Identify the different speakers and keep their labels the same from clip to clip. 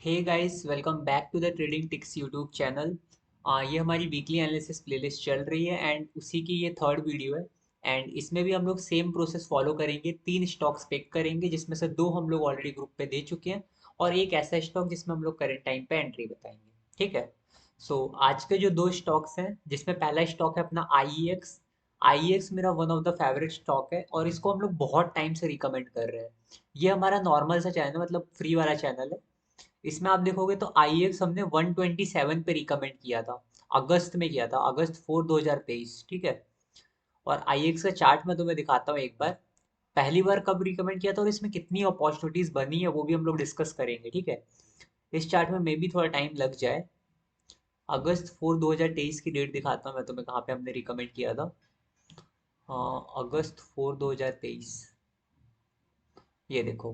Speaker 1: Hey guys, welcome back to the trading ticks YouTube channel. ये हमारी weekly analysis playlist चल रही है एंड उसी की ये थर्ड वीडियो है। एंड इसमें भी हम लोग सेम प्रोसेस फॉलो करेंगे। तीन स्टॉक्स पिक करेंगे जिसमें से दो हम लोग ऑलरेडी ग्रुप पे दे चुके हैं और एक ऐसा स्टॉक जिसमें हम लोग करेंट टाइम पे एंट्री बताएंगे। ठीक है। सो आज के जो दो स्टॉक्स हैं जिसमें पहला स्टॉक है अपना IEX। IEX मेरा one of the favourite stock है और इसको हम लोग बहुत टाइम से रिकमेंड कर रहे हैं। ये हमारा नॉर्मल सा चैनल मतलब फ्री वाला चैनल है। इसमें आप देखोगे तो IEX हमने 127 पे रिकमेंड किया था। अगस्त में किया था, अगस्त 4 2023। ठीक है। और IEX का चार्ट मैं तुम्हें दिखाता हूँ एक बार। पहली बार कब रिकमेंड किया था और इसमें कितनी अपॉर्चुनिटीज बनी है वो भी हम लोग डिस्कस करेंगे। ठीक है। इस चार्ट में मे भी थोड़ा टाइम लग जाए। अगस्त 4 2023 की डेट दिखाता हूँ मैं तुम्हें कहाँ पे हमने रिकमेंड किया था। अगस्त 4 2023। ये देखो।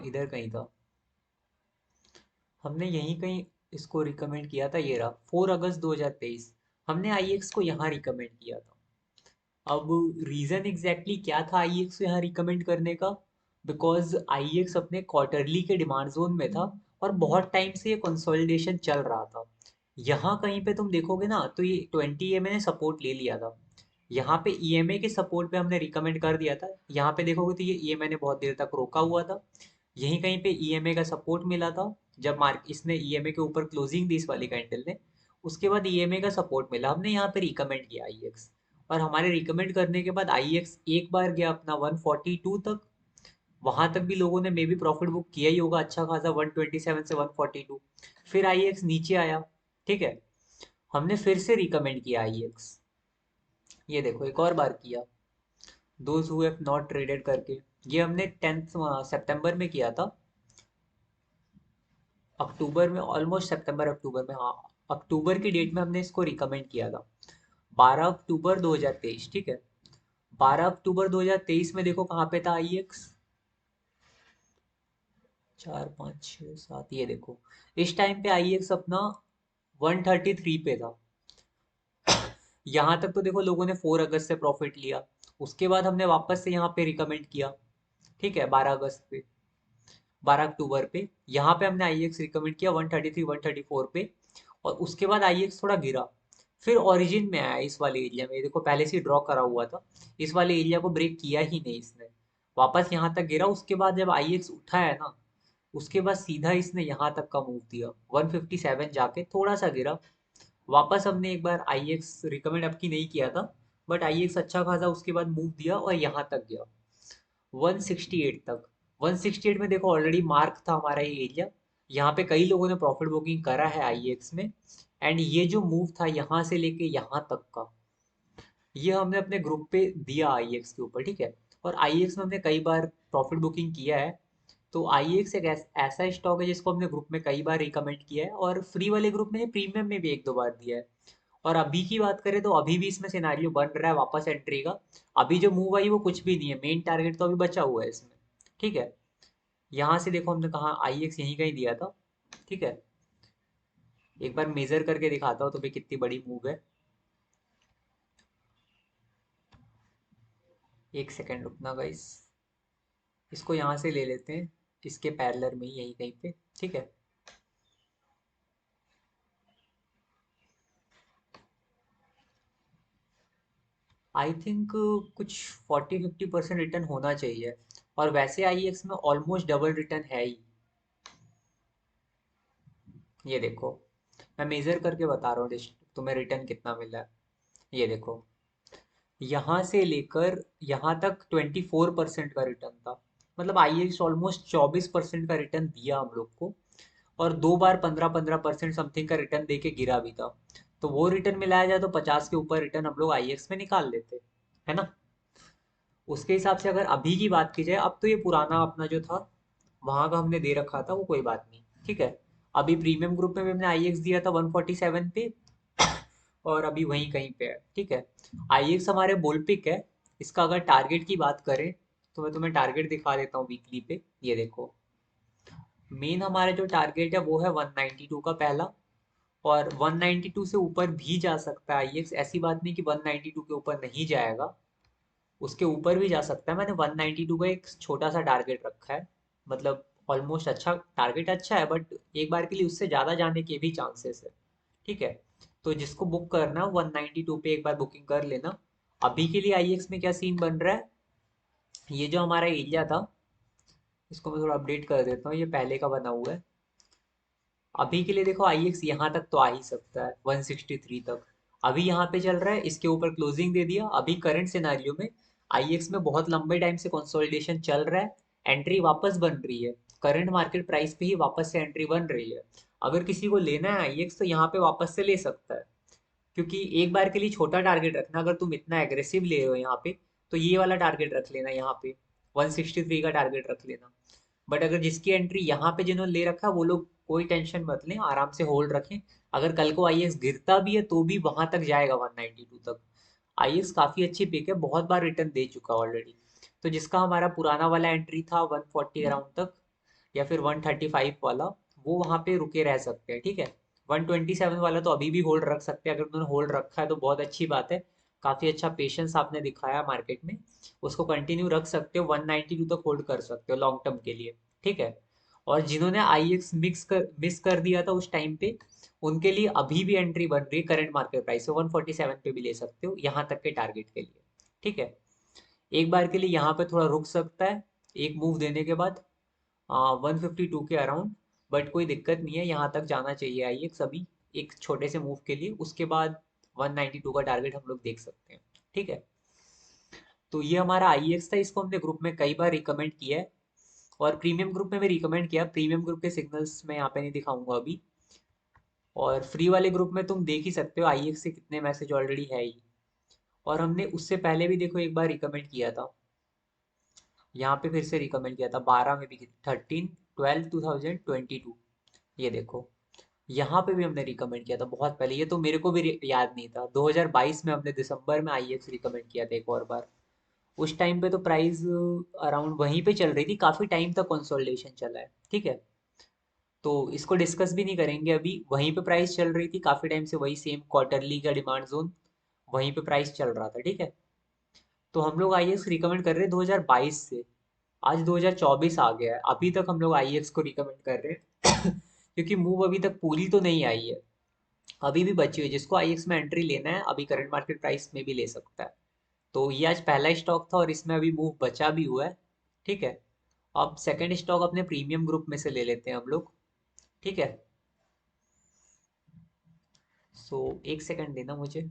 Speaker 1: इधर कहीं था। हमने यहीं कहीं इसको रिकमेंड किया था। ये रहा 4 अगस्त 2023। हमने IEX को यहाँ रिकमेंड किया था। अब रीज़न एग्जैक्टली क्या था IEX को यहाँ रिकमेंड करने का। बिकॉज IEX अपने क्वार्टरली के डिमांड जोन में था और बहुत टाइम से ये कंसोलिडेशन चल रहा था। यहाँ कहीं पे तुम देखोगे ना तो ये 20 EMA ने सपोर्ट ले लिया था। यहाँ पे EMA के सपोर्ट पे हमने रिकमेंड कर दिया था। यहाँ पे देखोगे तो ये EMA ने बहुत देर तक रोका हुआ था। यहीं कहीं पे EMA का सपोर्ट मिला था। जब मार्क इसने EMA के ऊपर क्लोजिंग दी इस वाली कैंडल ने, उसके बाद EMA का सपोर्ट मिला, हमने यहाँ पे रिकमेंड किया IEX। और हमारे रिकमेंड करने के बाद IEX एक बार गया अपना 142 तक। वहां तक भी लोगों ने मे बी प्रॉफिट बुक किया ही होगा अच्छा खासा, 127 से 142। फिर IEX नीचे आया। ठीक है। हमने फिर से रिकमेंड किया IEX। ये देखो एक और बार किया। Those who have not traded करके। ये हमने 10 सितंबर में किया था। अक्टूबर में, ऑलमोस्ट सितंबर अक्टूबर में, हाँ। अक्टूबर की डेट में हमने इसको रिकमेंड किया था। 12 अक्टूबर 2023। ठीक है। 12 अक्टूबर 2023 में देखो कहाँ पे था IEX। 4 5 6 7, ये देखो। इस टाइम पे IEX अपना 133 पे था। यहाँ तक तो देखो लोगों ने 4 अगस्त से प्रॉफिट लिया। उसके बाद हमने वापस से यहाँ पे रिकमेंड किया। ठीक है। 12 अगस्त पे, 12 अक्टूबर पे यहाँ पे हमने IEX रिकमेंड किया 133 134 पे। और उसके बाद IEX थोड़ा गिरा। फिर ओरिजिन में आया इस वाले एरिया में। देखो पहले से ड्रॉ करा हुआ था। इस वाले एरिया को ब्रेक किया ही नहीं इसने। वापस यहाँ तक गिरा। उसके बाद जब IEX उठा है ना, उसके बाद सीधा इसने यहाँ तक का मूव दिया 157 जाके थोड़ा सा गिरा। वापस हमने एक बार IEX रिकमेंड अब की नहीं किया था, बट IEX अच्छा खासा उसके बाद मूव दिया और यहाँ तक गया 168 तक। 168 में देखो ऑलरेडी मार्क था हमारा ये एरिया। यहाँ पे कई लोगों ने प्रॉफिट बुकिंग करा है IEX में। एंड ये जो मूव था यहाँ से लेके यहाँ तक का, ये हमने अपने ग्रुप पे दिया IEX के ऊपर। ठीक है। और IEX में हमने कई बार प्रॉफिट बुकिंग किया है। तो IEX एक ऐसा स्टॉक है जिसको हमने ग्रुप में कई बार रिकमेंड किया है और फ्री वाले ग्रुप में प्रीमियम में भी एक दो बार दिया है। और अभी की बात करें तो अभी भी इसमें सिनारियो बन रहा है वापस एंट्री का। अभी जो मूव आई वो कुछ भी नहीं है, मेन टारगेट तो अभी बचा हुआ है इसमें। ठीक है। यहाँ से देखो हमने कहा IEX यहीं कहीं दिया था। ठीक है। एक बार मेजर करके दिखाता हूँ तुम्हें कितनी बड़ी मूव है। एक सेकेंड रुकना गाइस। इसको यहाँ से ले लेते हैं, इसके पैरेलल में ही यहीं कहीं पे। ठीक है। आई थिंक कुछ 40 50% रिटर्न होना चाहिए। और वैसे IEX में ऑलमोस्ट डबल रिटर्न है ही। ये देखो, मैं मेजर करके बता रहा हूँ तुम्हें रिटर्न कितना मिला है। ये देखो, यहाँ से लेकर यहाँ तक 24% का रिटर्न था। मतलब IEX ऑलमोस्ट 24% का रिटर्न दिया हम लोग को। और दो बार 15-15% समथिंग का रिटर्न दे के गिरा भी था। तो वो रिटर्न मिलाया जाए तो 50 के ऊपर रिटर्न हम लोग IEX में निकाल लेते। है ना। उसके हिसाब से अगर अभी की बात की जाए, अब तो ये पुराना अपना जो था वहां का हमने दे रखा था, वो कोई बात नहीं। ठीक है। अभी प्रीमियम ग्रुप में भी हमने IEX दिया था 147 पे। और अभी वहीं कहीं पे है। ठीक है। IEX हमारे बुलपिक है। इसका अगर टारगेट की बात करें तो मैं तुम्हें टारगेट दिखा देता हूँ वीकली पे। ये देखो, मेन हमारा जो टारगेट है वो है 192 का पहला। और 192 से ऊपर भी जा सकता है IEX, ऐसी बात नहीं कि 192 के ऊपर नहीं जाएगा। उसके ऊपर भी जा सकता है। मैंने 192 का एक छोटा सा टारगेट रखा है। मतलब ऑलमोस्ट अच्छा टारगेट अच्छा है, बट एक बार के लिए उससे ज़्यादा जाने के भी चांसेस है। ठीक है, तो जिसको बुक करना 192 पे एक बार बुकिंग कर लेना। अभी के लिए आईएक्स में क्या सीन बन रहा है, ये जो हमारा एरिया था, इसको मैं थोड़ा अपडेट कर देता हूँ, ये पहले का बना हुआ है। अभी के लिए देखो आईएक्स यहाँ तक तो आ ही सकता है 163 तक। अभी यहाँ पे चल रहा है, इसके ऊपर क्लोजिंग दे दिया। अभी करंट सिनारियो में आईएक्स में बहुत लंबे टाइम से कंसोलिडेशन चल रहा है, एंट्री वापस बन रही है। करंट मार्केट प्राइस पे ही वापस से एंट्री बन रही है। अगर किसी को लेना है आईएक्स तो यहाँ पे वापस से ले सकता है, क्योंकि एक बार के लिए छोटा टारगेट रखना। अगर तुम इतना एग्रेसिव ले रहे हो यहाँ पे, तो ये वाला टारगेट रख लेना यहाँ पे, 163 का टारगेट रख लेना। बट अगर जिसकी एंट्री यहाँ पे जिन्होंने ले रखा है वो लोग कोई टेंशन मत लें, आराम से होल्ड रखें। अगर कल को आईएक्स गिरता भी है तो भी वहां तक जाएगा 192 तक। आईएक्स काफी अच्छी पिक है, बहुत बार रिटर्न दे चुका ऑलरेडी। तो जिसका हमारा पुराना वाला एंट्री था 140 अराउंड तक, या फिर 135 वाला, वो वहां पे रुके रह सकते हैं। ठीक है, 127 वाला तो अभी भी होल्ड रख सकते हैं। अगर उन्होंने होल्ड रखा है तो बहुत अच्छी बात है, काफी अच्छा पेशेंस आपने दिखाया मार्केट में। उसको कंटिन्यू रख सकते हो, 192 तक होल्ड कर सकते हो लॉन्ग टर्म के लिए। ठीक है, और जिन्होंने आईएक्स मिस कर दिया था उस टाइम पे, उनके लिए अभी भी एंट्री बन रही है करंट मार्केट प्राइस से, 147 पे भी ले सकते हो यहाँ तक के टारगेट के लिए। ठीक है, एक बार के लिए यहाँ पे थोड़ा रुक सकता है एक मूव देने के बाद 152 के अराउंड। बट कोई दिक्कत नहीं है, यहाँ तक जाना चाहिए आईएक्स अभी एक छोटे से मूव के लिए। उसके बाद 192 का टारगेट हम लोग देख सकते हैं। ठीक है, तो ये हमारा आईएक्स था, इसको हमने ग्रुप में कई बार रिकमेंड किया है, और प्रीमियम ग्रुप में भी रिकमेंड किया। प्रीमियम ग्रुप के सिग्नल्स मैं यहाँ पे नहीं दिखाऊंगा अभी। और फ्री वाले ग्रुप में तुम देख ही सकते हो आईएक्स से कितने मैसेज ऑलरेडी है ही। और हमने उससे पहले भी देखो एक बार रिकमेंड किया था, यहाँ पे फिर से रिकमेंड किया था 12 में भी, 13/12/2022। ये देखो, यहाँ पे भी हमने रिकमेंड किया था बहुत पहले। ये तो मेरे को भी याद नहीं था, 2022 में हमने दिसंबर में आईएक्स रिकमेंड किया था एक और बार। उस टाइम पे तो प्राइस अराउंड वहीं पे चल रही थी, काफी टाइम तक कंसोलिडेशन चला है। ठीक है, तो इसको डिस्कस भी नहीं करेंगे अभी। वहीं पे प्राइस चल रही थी काफी टाइम से, वही सेम क्वार्टरली का डिमांड जोन, वहीं पे प्राइस चल रहा था। ठीक है, तो हम लोग आईएक्स रिकमेंड कर रहे हैं 2022 से। आज 2024 आ गया है, अभी तक हम लोग आईएक्स को रिकमेंड कर रहे हैं क्योंकि मूव अभी तक पूरी तो नहीं आई है, अभी भी बची हुई है। जिसको आईएक्स में एंट्री लेना है अभी करंट मार्केट प्राइस में भी ले सकता है। तो ये आज पहला स्टॉक था और इसमें अभी मूव बचा भी हुआ है। ठीक है, अब सेकंड स्टॉक अपने प्रीमियम ग्रुप में से ले लेते हैं हम लोग। ठीक है, सो एक सेकंड देना मुझे।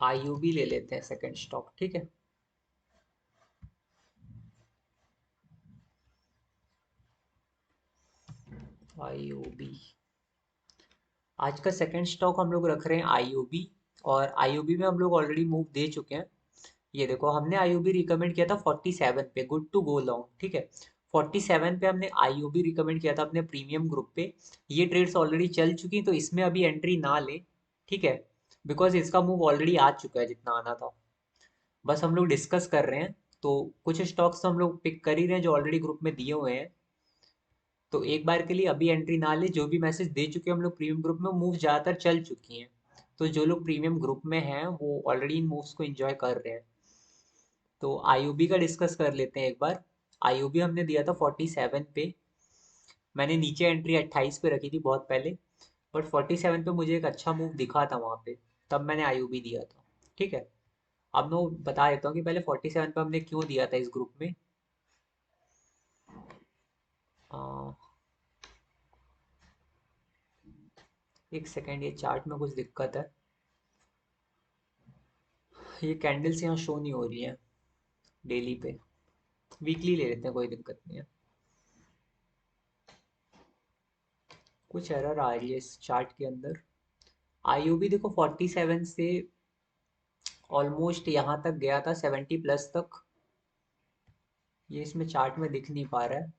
Speaker 1: आईयूबी ले लेते हैं सेकंड स्टॉक। ठीक है, आईयूबी आज का सेकंड स्टॉक हम लोग रख रहे हैं आईयूबी। और आईयूबी में हम लोग ऑलरेडी मूव दे चुके हैं। ये देखो, हमने आईयूबी रिकमेंड किया था 47 पे, गुड टू गो लॉन्ग। ठीक है, 47 पे हमने आईयूबी रिकमेंड किया था अपने प्रीमियम ग्रुप पे। ये ट्रेड्स ऑलरेडी चल चुकी, तो इसमें अभी एंट्री ना ले। ठीक है, बिकॉज इसका मूव ऑलरेडी आ चुका है जितना आना था। बस हम लोग डिस्कस कर रहे हैं। तो कुछ स्टॉक्स तो हम लोग पिक कर ही रहे हैं जो ऑलरेडी ग्रुप में दिए हुए हैं। तो एक बार के लिए अभी एंट्री ना ले, जो भी मैसेज दे चुके हैं हम लोग प्रीमियम ग्रुप में, मूव ज़्यादातर चल चुकी हैं। तो जो लोग प्रीमियम ग्रुप में हैं वो ऑलरेडी इन मूव्स को एंजॉय कर रहे हैं। तो आईयूबी का डिस्कस कर लेते हैं एक बार। आईयूबी हमने दिया था 47 पे। मैंने नीचे एंट्री 28 पे रखी थी बहुत पहले, बट 47 पे मुझे एक अच्छा मूव दिखा था वहाँ पे, तब मैंने आईयूबी दिया था। ठीक है, अब मैं बता देता हूँ कि पहले 47 पे हमने क्यों दिया था इस ग्रुप में। आ, एक सेकेंड, ये चार्ट में कुछ दिक्कत है, ये कैंडल्स यहाँ शो नहीं हो रही है डेली पे। वीकली ले लेते हैं, कोई दिक्कत नहीं है। कुछ एरर आ रही है इस चार्ट के अंदर। आईयूबी देखो 47 से ऑलमोस्ट यहाँ तक गया था 70 प्लस तक। ये इसमें चार्ट में दिख नहीं पा रहा है।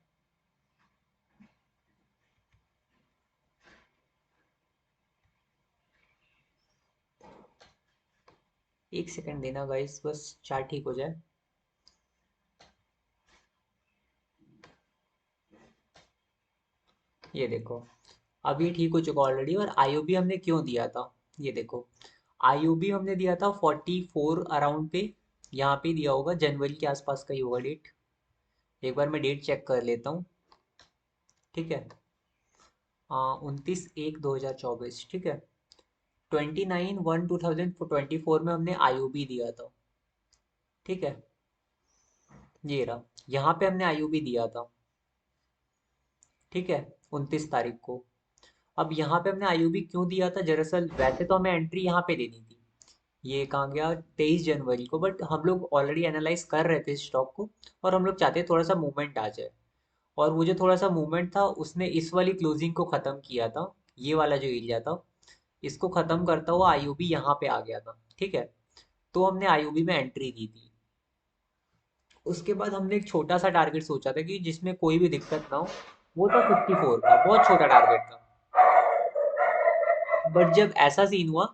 Speaker 1: एक सेकंड देना गाइस, बस चार्ट ठीक हो जाए। ये देखो, अब ये ठीक हो चुका ऑलरेडी। और आईयूबी हमने क्यों दिया था, ये देखो, आईयूबी हमने दिया था 44 अराउंड पे। यहाँ पे दिया होगा, जनवरी के आसपास का ही होगा डेट। एक बार मैं डेट चेक कर लेता हूँ। ठीक है, 29/1/2024, ठीक है। 29/1/2024 में हमने आईओबी दिया था। ठीक है, ये रहा, यहाँ पे हमने आईओबी दिया था। ठीक है, 29 तारीख को। अब यहाँ पे हमने आईओबी क्यों दिया था, दरअसल वैसे तो हमें एंट्री यहाँ पे देनी थी, ये कहाँ गया, 23 जनवरी को, बट हम लोग ऑलरेडी एनालाइज कर रहे थे इस स्टॉक को, और हम लोग चाहते थोड़ा सा मूवमेंट आ जाए। और वो जो थोड़ा सा मूवमेंट था उसने इस वाली क्लोजिंग को ख़त्म किया था, ये वाला जो एरिया था, इसको ख़त्म करता हुआ आईओबी यहाँ पे आ गया था। ठीक है, तो हमने आईओबी में एंट्री दी थी। उसके बाद हमने एक छोटा सा टारगेट सोचा था कि जिसमें कोई भी दिक्कत ना हो, वो था 54 का, बहुत छोटा टारगेट था। बट जब ऐसा सीन हुआ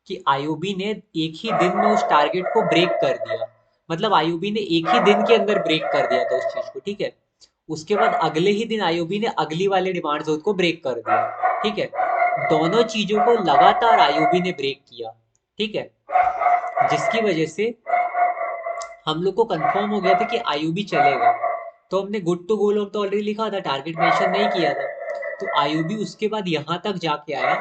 Speaker 1: कि आईओबी ने एक ही दिन में उस टारगेट को ब्रेक कर दिया, मतलब आईओबी ने एक ही दिन के अंदर ब्रेक कर दिया था उस चीज को। ठीक है, उसके बाद अगले ही दिन आईओबी ने अगली वाले डिमांड जोन को ब्रेक कर दिया। ठीक है, दोनों चीजों को लगातार आईओबी ने ब्रेक किया। ठीक है, जिसकी वजह से हम लोग को कंफर्म हो गया था कि आईओबी चलेगा। तो हमने गुड टू गो लोग तो ऑलरेडी लिखा था, टारगेट मेंशन नहीं किया था। तो आईओबी उसके बाद यहाँ तक जाके आया,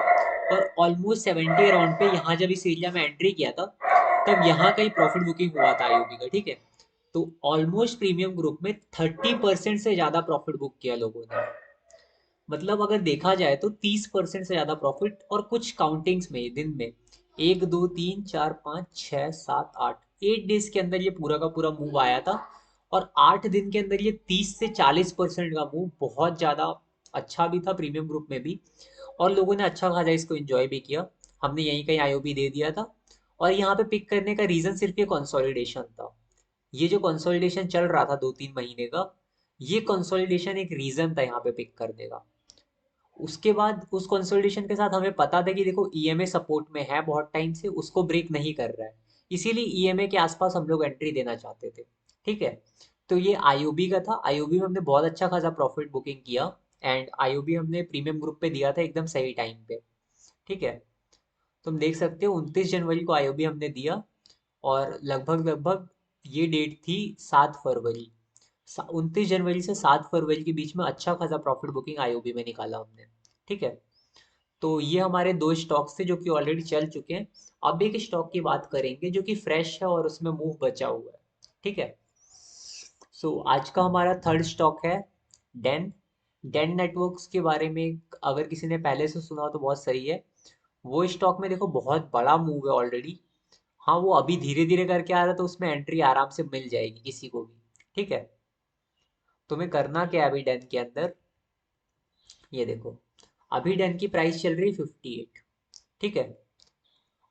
Speaker 1: और ऑलमोस्ट 70 अराउंड पे यहाँ जब इस एरिया में एंट्री किया था, तब यहाँ का ही प्रॉफिट बुकिंग हुआ था आईओबी का। ठीक है, तो ऑलमोस्ट प्रीमियम ग्रुप में 30% से ज्यादा प्रॉफिट बुक किया लोगों ने। मतलब अगर देखा जाए तो 30% से ज्यादा प्रॉफिट, और कुछ काउंटिंग्स में दिन में 1 2 3 4 5 6 7 8 8 डेज के अंदर ये पूरा का पूरा मूव आया था। और 8 दिन के अंदर ये 30 से 40% का मूव, बहुत ज्यादा अच्छा भी था प्रीमियम ग्रुप में भी। और लोगों ने अच्छा खासा इसको एंजॉय भी किया। हमने यहीं कहीं आईओबी दे दिया था। और यहाँ पे पिक करने का रीजन सिर्फ ये कंसोलिडेशन था। ये जो कंसोलिडेशन चल रहा था 2 3 महीने का, ये कंसोलिडेशन एक रीजन था यहाँ पे पिक करने का। उसके बाद उस कंसोलिडेशन के साथ हमें पता था कि देखो ईएमए सपोर्ट में है बहुत टाइम से, उसको ब्रेक नहीं कर रहा है, इसीलिए ईएमए के आसपास हम लोग एंट्री देना चाहते थे। ठीक है, तो ये आईओबी का था। आईओबी में हमने बहुत अच्छा खासा प्रॉफिट बुकिंग किया, एंड आईओबी हमने प्रीमियम ग्रुप पे दिया था एकदम सही टाइम पे। ठीक है, तुम देख सकते हो 29 जनवरी को आईओबी हमने दिया, और लगभग लगभग ये डेट थी 7 फरवरी। 29 जनवरी से 7 फरवरी के बीच में अच्छा खासा प्रॉफिट बुकिंग आईओबी में निकाला हमने। ठीक है, तो ये हमारे दो स्टॉक्स थे जो कि ऑलरेडी चल चुके हैं। अब एक स्टॉक की बात करेंगे जो कि फ्रेश है और उसमें मूव बचा हुआ है। ठीक है, सो आज का हमारा थर्ड स्टॉक है डेन। डेन नेटवर्क्स के बारे में अगर किसी ने पहले से सुना हो तो बहुत सही है। वो स्टॉक में देखो बहुत बड़ा मूव है ऑलरेडी। हाँ, वो अभी धीरे धीरे करके आ रहा है, तो उसमें एंट्री आराम से मिल जाएगी किसी को भी। ठीक है, तुम्हें करना क्या है अभी डेन के अंदर, ये देखो, अभी डेन की प्राइस चल रही 58। ठीक है,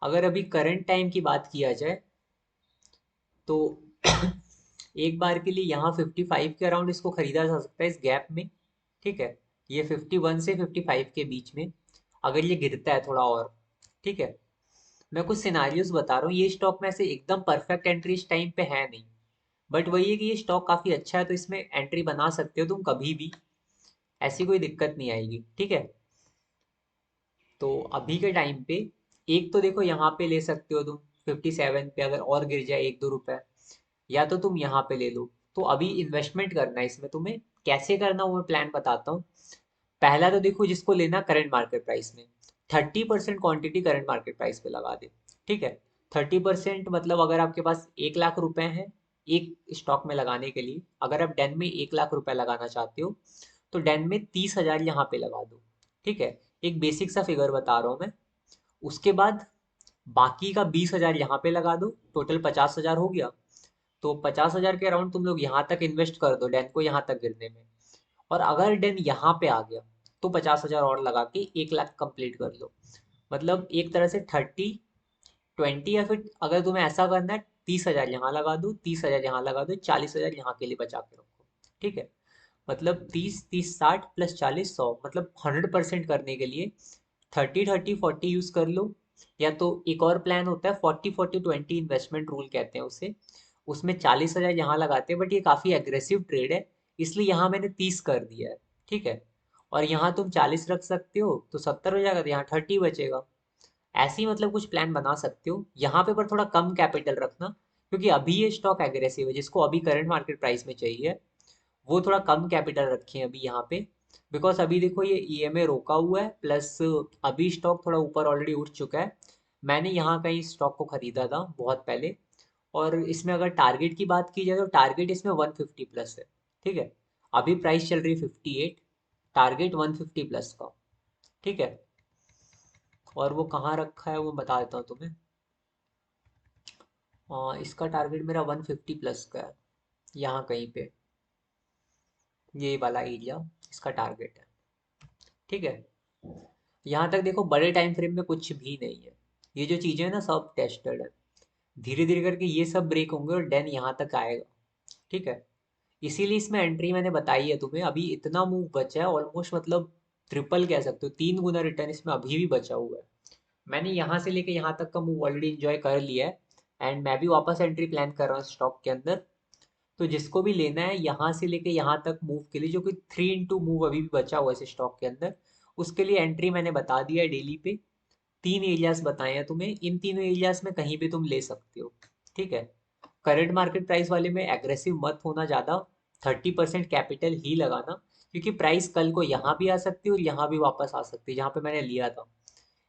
Speaker 1: अगर अभी करंट टाइम की बात किया जाए तो एक बार के लिए यहाँ 55 के अराउंड इसको खरीदा जा सकता है इस गैप में। ठीक है, ये 51 से 55 के बीच में, अगर ये गिरता है थोड़ा और। ठीक है, मैं कुछ सिनारियोज बता रहा हूँ, ये स्टॉक में से एकदम परफेक्ट एंट्री इस टाइम पे है नहीं, बट वही है कि ये स्टॉक काफी अच्छा है, तो इसमें एंट्री बना सकते हो तुम कभी भी, ऐसी कोई दिक्कत नहीं आएगी। ठीक है, तो अभी के टाइम पे एक तो देखो यहाँ पे ले सकते हो तुम 57 पे, अगर और गिर जाए 1 2 रुपए, या तो तुम यहाँ पे ले लो। तो अभी इन्वेस्टमेंट करना है इसमें, तुम्हें कैसे करना वो मैं प्लान बताता हूँ। पहला तो देखो, जिसको लेना करंट मार्केट प्राइस में, 30% क्वांटिटी करंट मार्केट प्राइस पे लगा दे। ठीक है, 30% मतलब अगर आपके पास 1 लाख रुपए हैं एक स्टॉक में लगाने के लिए, अगर आप डेन में 1 लाख रुपए लगाना चाहते हो, तो डेन में 30,000 यहाँ पे लगा दो। ठीक है, एक बेसिक सा फिगर बता रहा हूँ मैं। उसके बाद बाकी का 20,000 यहाँ पे लगा दो, टोटल 50,000 हो गया। तो 50,000 के अराउंड तुम लोग यहाँ तक इन्वेस्ट कर दो डेन को यहाँ तक गिरने में। और अगर डेन यहाँ पे आ गया तो 50,000 और लगा के 1 लाख कंप्लीट कर लो। मतलब एक तरह से 30 20, या फिर अगर तुम्हें ऐसा करना है 30,000 यहाँ लगा दो, 30,000 यहाँ लगा दो, 40,000 यहाँ के लिए बचा के रखो। ठीक है, मतलब 30 30 60 + 40 100, मतलब 100% करने के लिए 30 30 40 यूज कर लो। या तो एक और प्लान होता है 40 40 20 इन्वेस्टमेंट रूल कहते हैं उसे, उसमें 40,000 यहाँ लगाते हैं, बट ये काफ़ी एग्रेसिव ट्रेड है, इसलिए यहाँ मैंने 30 कर दिया है। ठीक है, और यहाँ तुम 40 रख सकते हो तो 70 हो जाएगा, तो यहाँ 30 बचेगा। ऐसे ही मतलब कुछ प्लान बना सकते हो यहाँ पे, पर थोड़ा कम कैपिटल रखना, क्योंकि अभी ये स्टॉक एग्रेसिव है, जिसको अभी करंट मार्केट प्राइस में चाहिए वो थोड़ा कम कैपिटल रखे हैं अभी यहाँ पे। बिकॉज अभी देखो ये ईएमए रोका हुआ है, प्लस अभी स्टॉक थोड़ा ऊपर ऑलरेडी उठ चुका है। मैंने यहाँ कहीं स्टॉक को खरीदा था बहुत पहले, और इसमें अगर टारगेट की बात की जाए तो टारगेट इसमें 150 प्लस है। ठीक है, अभी प्राइस चल रही है 58, टारगेट 150 प्लस का। ठीक है, और वो कहाँ रखा है वो बता देता हूँ तुम्हें। इसका टारगेट मेरा 150 प्लस का है, यहाँ कहीं पे, ये वाला एरिया इसका टारगेट है। ठीक है, यहाँ तक देखो बड़े टाइम फ्रेम में कुछ भी नहीं है, ये जो चीज़ें हैं ना सब टेस्टेड है। धीरे धीरे करके ये सब ब्रेक होंगे और डेन यहाँ तक आएगा। ठीक है, इसीलिए इसमें एंट्री मैंने बताई है तुम्हें। अभी इतना मूव बचा है ऑलमोस्ट, मतलब ट्रिपल कह सकते हो, 3 गुना रिटर्न इसमें अभी भी बचा हुआ है। मैंने यहाँ से लेके यहाँ तक का मूव ऑलरेडी इंजॉय कर लिया है, एंड मैं भी वापस एंट्री प्लान कर रहा हूँ स्टॉक के अंदर। तो जिसको भी लेना है यहाँ से लेके यहाँ तक मूव के लिए, जो कि 3 into मूव अभी भी बचा हुआ है इस स्टॉक के अंदर, उसके लिए एंट्री मैंने बता दिया है डेली पे। 3 एरियाज बताए हैं तुम्हें, इन तीनों एरियाज में कहीं भी तुम ले सकते हो। ठीक है, करंट मार्केट प्राइस वाले में एग्रेसिव मत होना ज़्यादा, 30% कैपिटल ही लगाना, क्योंकि प्राइस कल को यहाँ भी आ सकती है और यहाँ भी वापस आ सकती है जहाँ पे मैंने लिया था।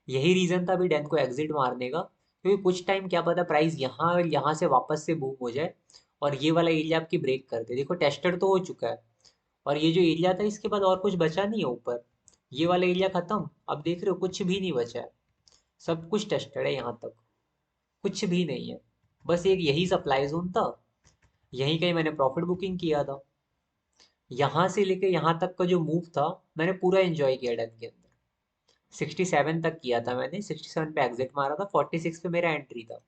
Speaker 1: यही रीज़न था अभी डैन को एग्जिट मारने का, क्योंकि कुछ टाइम क्या पता प्राइस यहाँ और यहाँ से वापस से बूम हो जाए और ये वाला एरिया आपकी ब्रेक कर दे। देखो टेस्टेड तो हो चुका है, और ये जो एरिया था इसके बाद और कुछ बचा नहीं है ऊपर, ये वाला एरिया खत्म, अब देख रहे हो कुछ भी नहीं बचा है, सब कुछ टेस्टेड है यहाँ तक, कुछ भी नहीं है। बस एक यही सप्लाई जोन था, यहीं कहीं मैंने प्रॉफिट बुकिंग किया था। यहाँ से लेके यहाँ तक का जो मूव था मैंने पूरा एंजॉय किया डन के अंदर। 67 तक किया था मैंने, 67 पे एग्जिट मारा था, 46 पे मेरा एंट्री था।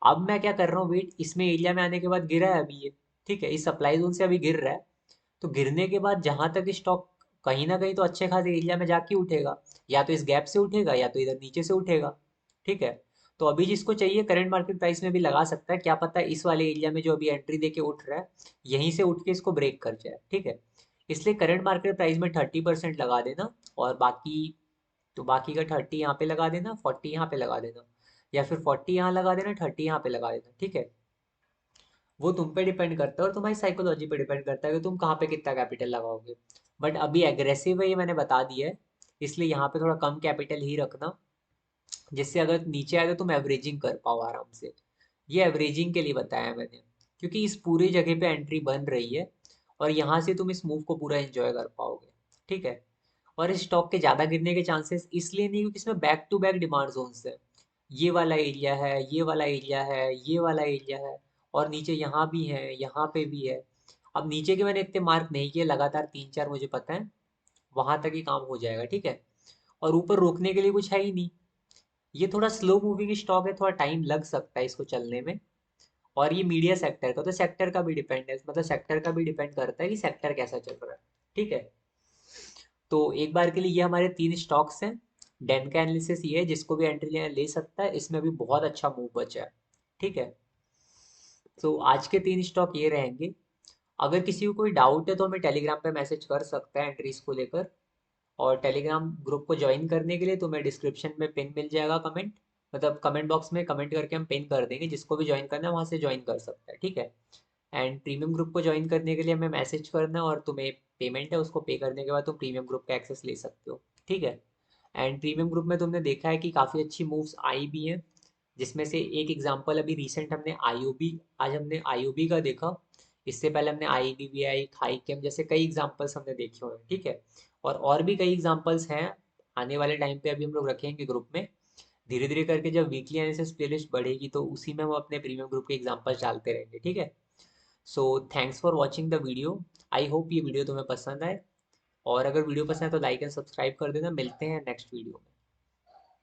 Speaker 1: अब मैं क्या कर रहा हूँ, वेट, इसमें एरिया में आने के बाद गिरा है अभी ये। ठीक है, इस सप्लाई जोन से अभी गिर रहा है, तो गिरने के बाद जहां तक स्टॉक कहीं ना कहीं तो अच्छे खासे एरिया में जाके उठेगा, या तो इस गैप से उठेगा या तो इधर नीचे से उठेगा। ठीक है, तो अभी जिसको चाहिए करंट मार्केट प्राइस में भी लगा सकता है, क्या पता इस वाले एरिया में जो अभी एंट्री देके उठ रहा है यहीं से उठ के इसको ब्रेक कर जाए। ठीक है, इसलिए करंट मार्केट प्राइस में 30% लगा देना, और बाकी तो बाकी का 30 यहाँ पे लगा देना, 40 यहाँ पे लगा देना, या फिर 40 यहाँ लगा देना, 30 यहाँ पे लगा देना। ठीक है, वो तुम पे डिपेंड करता है और तुम्हारी साइकोलॉजी पे डिपेंड करता है कि तुम कहाँ पे कितना कैपिटल लगाओगे। बट अभी एग्रेसिव है ये मैंने बता दिया है, इसलिए यहाँ पे थोड़ा कम कैपिटल ही रखना, जिससे अगर नीचे आए तो तुम एवरेजिंग कर पाओ आराम से। ये एवरेजिंग के लिए बताया मैंने, क्योंकि इस पूरी जगह पे एंट्री बन रही है और यहाँ से तुम इस मूव को पूरा एंजॉय कर पाओगे। ठीक है, और इस स्टॉक के ज़्यादा गिरने के चांसेस इसलिए नहीं क्योंकि इसमें back to back demand zones है। ये वाला एरिया है, ये वाला एरिया है, ये वाला एरिया है, और नीचे यहाँ भी है, यहाँ पे भी है। अब नीचे के मैंने इतने मार्क नहीं किए, लगातार 3 4 मुझे पता है, वहां तक ही काम हो जाएगा। ठीक है, और ऊपर रोकने के लिए कुछ है ही नहीं। ये थोड़ा स्लो मूविंग स्टॉक है, थोड़ा टाइम लग सकता है इसको चलने में। और ये मीडिया सेक्टर का, तो सेक्टर का भी डिपेंड है, मतलब सेक्टर का भी डिपेंड करता है कि सेक्टर कैसा चल रहा है। ठीक है, तो एक बार के लिए ये हमारे 3 स्टॉक्स हैं। डेन का एनालिसिस ये है, जिसको भी एंट्री लेना ले सकता है, इसमें भी बहुत अच्छा मूव बचा है। ठीक है, तो आज के 3 स्टॉक ये रहेंगे। अगर किसी को कोई डाउट है तो हमें टेलीग्राम पे मैसेज कर सकता है एंट्रीज को लेकर, और टेलीग्राम ग्रुप को ज्वाइन करने के लिए तुम्हें डिस्क्रिप्शन में पिन मिल जाएगा, कमेंट, मतलब कमेंट बॉक्स में कमेंट करके हम पिन कर देंगे, जिसको भी ज्वाइन करना है वहाँ से ज्वाइन कर सकता है। ठीक है, एंड प्रीमियम ग्रुप को ज्वाइन करने के लिए हमें मैसेज करना है, और तुम्हें पेमेंट है उसको पे करने के बाद तुम प्रीमियम ग्रुप का एक्सेस ले सकते हो। ठीक है, एंड प्रीमियम ग्रुप में तुमने देखा है कि काफ़ी अच्छी मूव्स आई भी हैं, जिसमें से एक एग्जांपल अभी रिसेंट हमने आईओबी, आज हमने आईओबी का देखा, इससे पहले हमने आईडीबीआई, खाईकेम जैसे कई एग्जांपल्स हमने देखे हुए हैं। ठीक है, और भी कई एग्जांपल्स हैं, आने वाले टाइम पे अभी हम लोग रखेंगे ग्रुप में। धीरे धीरे करके जब वीकली एनालिसिस प्लेलिस्ट बढ़ेगी तो उसी में हम अपने प्रीमियम ग्रुप के एग्जांपल डालते रहेंगे। ठीक है, so thanks for watching the video. I hope ये वीडियो तुम्हें पसंद आए, और अगर वीडियो पसंद है तो लाइक एंड सब्सक्राइब कर देना। मिलते हैं नेक्स्ट वीडियो में।